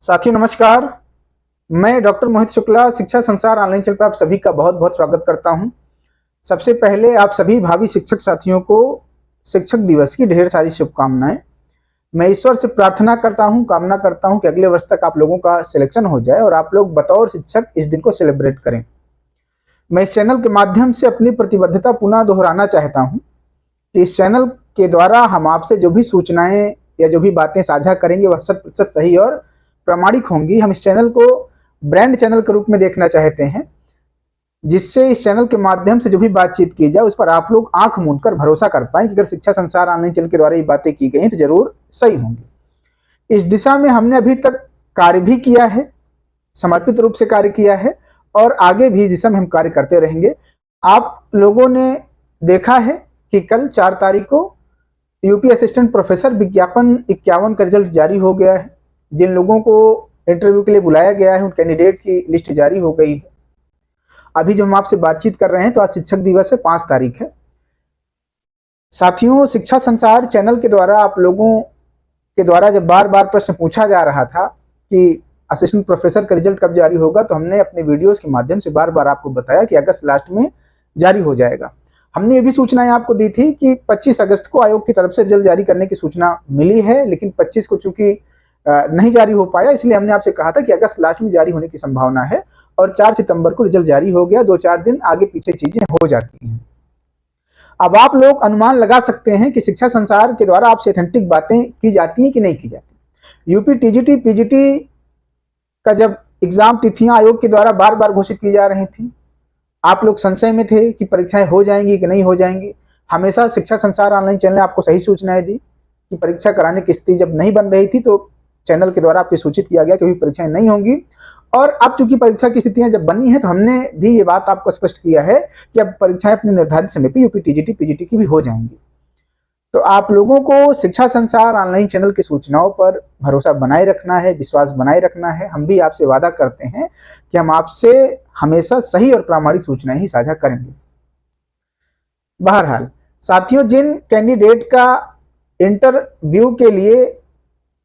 साथियों नमस्कार। मैं डॉक्टर मोहित शुक्ला शिक्षा संसार ऑनलाइन चैनल पर आप सभी का बहुत बहुत स्वागत करता हूं। सबसे पहले आप सभी भावी शिक्षक साथियों को शिक्षक दिवस की ढेर सारी शुभकामनाएं। मैं ईश्वर से प्रार्थना करता हूं, कामना करता हूं कि अगले वर्ष तक आप लोगों का सिलेक्शन हो जाए और आप लोग बतौर शिक्षक इस दिन को सेलिब्रेट करें। मैं इस चैनल के माध्यम से अपनी प्रतिबद्धता पुनः दोहराना चाहता हूँ कि इस चैनल के द्वारा हम आपसे जो भी सूचनाएं या जो भी बातें साझा करेंगे वह 100% सही और प्रामाणिक होंगी। हम इस चैनल को ब्रांड चैनल के रूप में देखना चाहते हैं, जिससे इस चैनल के माध्यम से जो भी बातचीत की जाए उस पर आप लोग आंख मूंद कर भरोसा कर पाएं कि अगर शिक्षा संसार ऑनलाइन चैनल के द्वारा ये बातें की गई तो जरूर सही होंगी। इस दिशा में हमने अभी तक कार्य भी किया है, समर्पित रूप से कार्य किया है और आगे भी इस दिशा में हम कार्य करते रहेंगे। आप लोगों ने देखा है कि कल 4 तारीख को यूपी असिस्टेंट प्रोफेसर विज्ञापन 51 का रिजल्ट जारी हो गया है। जिन लोगों को इंटरव्यू के लिए बुलाया गया है उन कैंडिडेट की लिस्ट जारी हो गई है। अभी जब हम आपसे बातचीत कर रहे हैं तो आज शिक्षक दिवस है, 5 तारीख है। साथियों, शिक्षा संसार चैनल के द्वारा आप लोगों के द्वारा जब बार बार प्रश्न पूछा जा रहा था कि असिस्टेंट प्रोफेसर का रिजल्ट कब जारी होगा, तो हमने अपने वीडियोस के माध्यम से बार बार आपको बताया कि अगस्त लास्ट में जारी हो जाएगा। हमने ये भी सूचनाएं आपको दी थी कि 25 अगस्त को आयोग की तरफ से रिजल्ट जारी करने की सूचना मिली है, लेकिन 25 को चूंकि नहीं जारी हो पाया, इसलिए हमने आपसे कहा था कि अगस्त लास्ट में जारी होने की संभावना है और 4 सितंबर को रिजल्ट जारी हो गया। 2-4 दिन आगे पीछे चीजें हो जाती हैं। अब आप लोग अनुमान लगा सकते हैं कि शिक्षा संसार के द्वारा आपसे ऑथेंटिक बातें की जाती हैं कि नहीं की जाती। यूपी टीजीटी पीजीटी का जब एग्जाम तिथियां आयोग के द्वारा बार बार घोषित की जा रही थी, आप लोग संशय में थे कि परीक्षाएं हो जाएंगी कि नहीं हो जाएंगी। हमेशा शिक्षा संसार ऑनलाइन चैनल ने आपको सही सूचनाएं दी कि परीक्षा कराने की स्थिति जब नहीं बन रही थी तो चैनल के द्वारा आपको सूचित किया गया कि अभी परीक्षाएं नहीं होंगी। और अब चूंकि परीक्षा की स्थितियां जब बनी हैं तो हमने भी ये बात आपको स्पष्ट किया है कि अब परीक्षाएं अपने निर्धारित समय पर यूपी टीजीटी पीजीटी की भी हो जाएंगी। तो आप लोगों को शिक्षा संसार ऑनलाइन चैनल की सूचनाओं पर भरोसा बनाए रखना है, विश्वास बनाए रखना है। हम भी आपसे वादा करते हैं कि हम आपसे हमेशा सही और प्रामाणिक सूचनाएं ही साझा करेंगे। बहरहाल साथियों, जिन कैंडिडेट का इंटरव्यू के लिए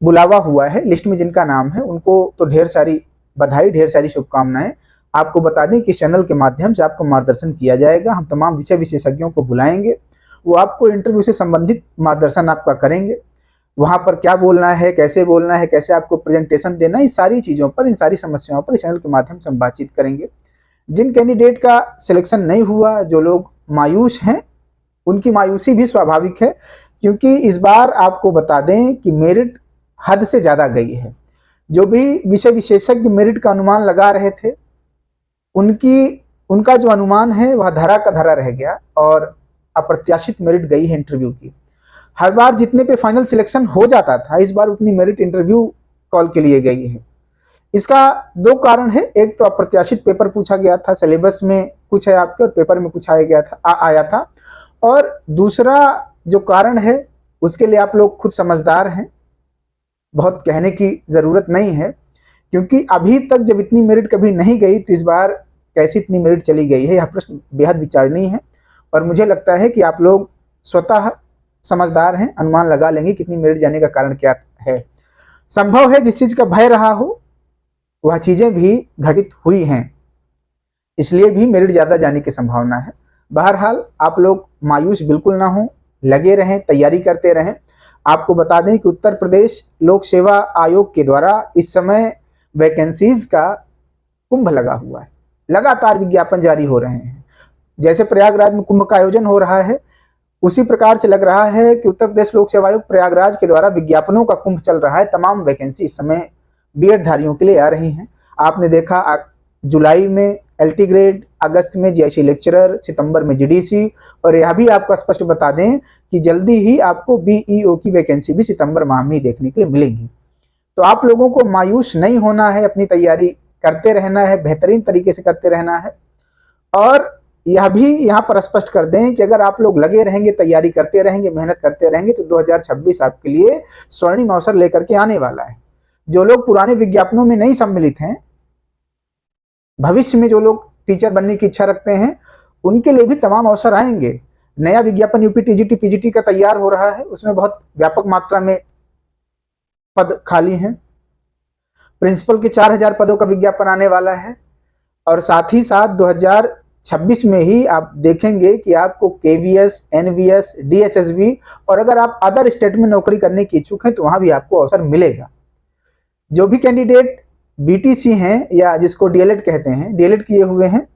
बुलावा हुआ है, लिस्ट में जिनका नाम है, उनको तो ढेर सारी बधाई, ढेर सारी शुभकामनाएं। आपको बता दें कि चैनल के माध्यम से आपको मार्गदर्शन किया जाएगा। हम तमाम विषय विशेषज्ञों को बुलाएंगे, वो आपको इंटरव्यू से संबंधित मार्गदर्शन आपका करेंगे। वहां पर क्या बोलना है, कैसे आपको प्रेजेंटेशन देना है, इन सारी चीज़ों पर, इन सारी समस्याओं पर चैनल के माध्यम से हम बातचीत करेंगे। जिन कैंडिडेट का सिलेक्शन नहीं हुआ, जो लोग मायूस हैं, उनकी मायूसी भी स्वाभाविक है, क्योंकि इस बार आपको बता दें कि मेरिट हद से ज़्यादा गई है। जो भी विषय विशेषज्ञ मेरिट का अनुमान लगा रहे थे, उनका जो अनुमान है वह धरा का धरा रह गया और अप्रत्याशित मेरिट गई है इंटरव्यू की। हर बार जितने पे फाइनल सिलेक्शन हो जाता था, इस बार उतनी मेरिट इंटरव्यू कॉल के लिए गई है। इसका 2 कारण है। एक तो अप्रत्याशित पेपर पूछा गया था, सिलेबस में कुछ है आपके और पेपर में कुछ आया था। और दूसरा जो कारण है उसके लिए आप लोग खुद समझदार हैं, बहुत कहने की जरूरत नहीं है, क्योंकि अभी तक जब इतनी मेरिट कभी नहीं गई तो इस बार कैसी इतनी मेरिट चली गई है, यह प्रश्न बेहद विचारणीय है। और मुझे लगता है कि आप लोग स्वतः समझदार हैं, अनुमान लगा लेंगे कितनी मेरिट जाने का कारण क्या है। संभव है जिस चीज का भय रहा हो वह चीजें भी घटित हुई हैं, इसलिए भी मेरिट ज्यादा जाने की संभावना है। बहरहाल आप लोग मायूस बिल्कुल ना हो, लगे रहें, तैयारी करते रहें। आपको बता दें कि उत्तर प्रदेश लोक सेवा आयोग के द्वारा इस समय वैकेंसीज का कुंभ लगा हुआ है। लगातार विज्ञापन जारी हो रहे हैं। जैसे प्रयागराज में कुंभ का आयोजन हो रहा है, उसी प्रकार से लग रहा है कि उत्तर प्रदेश लोक सेवा आयोग प्रयागराज के द्वारा विज्ञापनों का कुंभ चल रहा है। तमाम वैकेंसी इस समय बीएड धारियों के लिए आ रही हैं। आपने देखा जुलाई में एलटी ग्रेड, अगस्त में जीआईसी लेक्चरर, सितंबर में जीडीसी, और यह भी आपको स्पष्ट बता दें कि जल्दी ही आपको बीईओ की वैकेंसी भी सितंबर माह में ही देखने के लिए मिलेंगी। तो आप लोगों को मायूस नहीं होना है, अपनी तैयारी करते रहना है, बेहतरीन तरीके से करते रहना है। और यह भी यहाँ पर स्पष्ट कर दें कि अगर आप लोग लगे रहेंगे, तैयारी करते रहेंगे, मेहनत करते रहेंगे तो 2026 आपके लिए स्वर्णिम अवसर लेकर के आने वाला है। जो लोग पुराने विज्ञापनों में नहीं सम्मिलित हैं, भविष्य में जो लोग टीचर बनने की इच्छा रखते हैं, उनके लिए भी तमाम अवसर आएंगे। नया विज्ञापन यूपी टीजीटी पीजीटी का तैयार हो रहा है, उसमें बहुत व्यापक मात्रा में पद खाली हैं। प्रिंसिपल के 4000 पदों का विज्ञापन आने वाला है। और साथ ही साथ 2026 में ही आप देखेंगे कि आपको केवीएस, एनवीएस, डीएसएसबी और अगर आप अदर स्टेट में नौकरी करने की इच्छुक हैं तो वहां भी आपको अवसर मिलेगा। जो भी कैंडिडेट बीटीसी हैं या जिसको डीएलएड कहते हैं, डीएलएड किए हुए हैं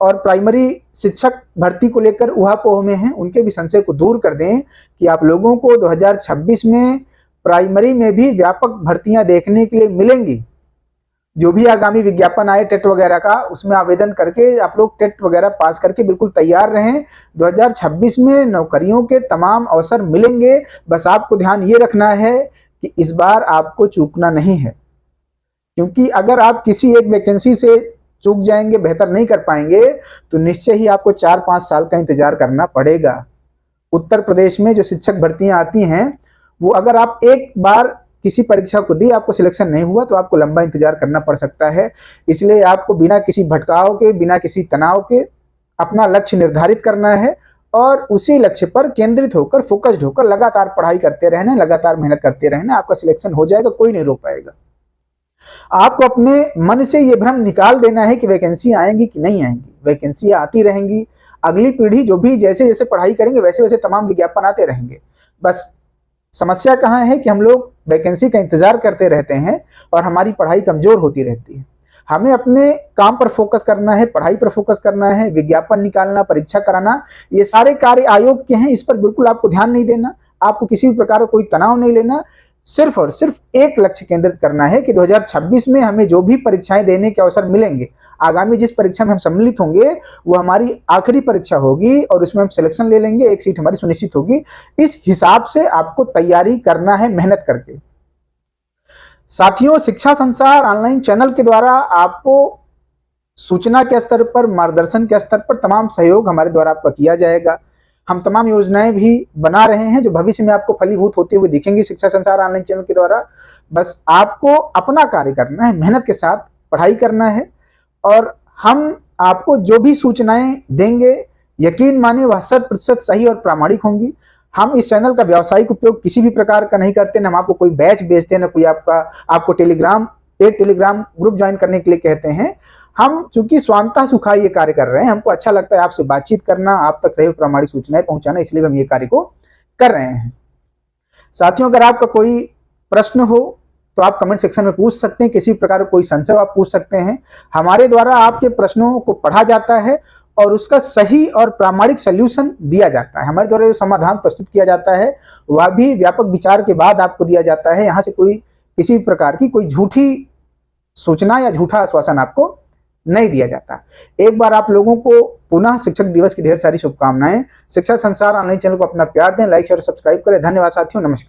और प्राइमरी शिक्षक भर्ती को लेकर ऊहापोह में हैं, उनके भी संशय को दूर कर दें कि आप लोगों को 2026 में प्राइमरी में भी व्यापक भर्तियां देखने के लिए मिलेंगी। जो भी आगामी विज्ञापन आए टेट वगैरह का, उसमें आवेदन करके आप लोग टेट वगैरह पास करके बिल्कुल तैयार रहें। 2026 में नौकरियों के तमाम अवसर मिलेंगे। बस आपको ध्यान ये रखना है कि इस बार आपको चूकना नहीं है, क्योंकि अगर आप किसी एक वैकेंसी से चूक जाएंगे, बेहतर नहीं कर पाएंगे, तो निश्चय ही आपको 4-5 साल का इंतजार करना पड़ेगा। उत्तर प्रदेश में जो शिक्षक भर्तियां आती हैं, वो अगर आप एक बार किसी परीक्षा को दी, आपको सिलेक्शन नहीं हुआ, तो आपको लंबा इंतजार करना पड़ सकता है। इसलिए आपको बिना किसी भटकाव के, बिना किसी तनाव के अपना लक्ष्य निर्धारित करना है और उसी लक्ष्य पर केंद्रित होकर, फोकस्ड होकर लगातार पढ़ाई करते रहना, लगातार मेहनत करते रहना। आपका सिलेक्शन हो जाएगा, कोई नहीं रोक पाएगा। आपको अपने मन से ये भ्रम निकाल देना है कि वैकेंसी आएंगी कि नहीं आएंगी। वैकेंसी आती रहेंगी। अगली पीढ़ी जो भी जैसे जैसे पढ़ाई करेंगे वैसे वैसे तमाम विज्ञापन आते रहेंगे। बस समस्या कहाँ है कि हम लोग वैकेंसी का इंतजार करते रहते हैं और हमारी पढ़ाई कमजोर होती रहती है। हमें अपने काम पर फोकस करना है, पढ़ाई पर फोकस करना है। विज्ञापन निकालना, परीक्षा कराना, ये सारे कार्य आयोग के हैं। इस पर बिल्कुल आपको ध्यान नहीं देना। आपको किसी भी प्रकार का कोई तनाव नहीं लेना। सिर्फ और सिर्फ एक लक्ष्य केंद्रित करना है कि 2026 में हमें जो भी परीक्षाएं देने के अवसर मिलेंगे, आगामी जिस परीक्षा में हम सम्मिलित होंगे वो हमारी आखिरी परीक्षा होगी और उसमें हम सिलेक्शन ले लेंगे, एक सीट हमारी सुनिश्चित होगी। इस हिसाब से आपको तैयारी करना है, मेहनत करके। साथियों, शिक्षा संसार ऑनलाइन चैनल के द्वारा आपको सूचना के स्तर पर, मार्गदर्शन के स्तर पर तमाम सहयोग हमारे द्वारा आपका किया जाएगा। हम तमाम योजनाएं भी बना रहे हैं जो भविष्य में आपको फलीभूत होते हुए दिखेंगी शिक्षा संसार ऑनलाइन चैनल के द्वारा। बस आपको अपना कार्य करना है, मेहनत के साथ पढ़ाई करना है और हम आपको जो भी सूचनाएं देंगे, यकीन मानिए वह 100% सही और प्रामाणिक होंगी। हम इस चैनल का व्यावसायिक उपयोग किसी भी प्रकार का नहीं करते, न हम आपको कोई बैच बेचते हैं, न कोई आपको टेलीग्राम ग्रुप ज्वाइन करने के लिए कहते हैं। हम चूंकि स्वांतः सुखा ये कार्य कर रहे हैं, हमको अच्छा लगता है आपसे बातचीत करना, आप तक सही प्रामाणिक सूचनाएं पहुंचाना, इसलिए हम ये कार्य को कर रहे हैं। साथियों, अगर आपका कोई प्रश्न हो तो आप कमेंट सेक्शन में पूछ सकते हैं। किसी प्रकार का कोई संशय आप पूछ सकते हैं। हमारे द्वारा आपके प्रश्नों को पढ़ा जाता है और उसका सही और प्रामाणिक सल्यूशन दिया जाता है। हमारे द्वारा जो समाधान प्रस्तुत किया जाता है वह भी व्यापक विचार के बाद आपको दिया जाता है। यहाँ से किसी प्रकार की कोई झूठी सूचना या झूठा आश्वासन आपको नहीं दिया जाता। एक बार आप लोगों को पुनः शिक्षक दिवस की ढेर सारी शुभकामनाएं। शिक्षा संसार ऑनलाइन चैनल को अपना प्यार दें, लाइक शेयर और सब्सक्राइब करें। धन्यवाद साथियों, नमस्कार।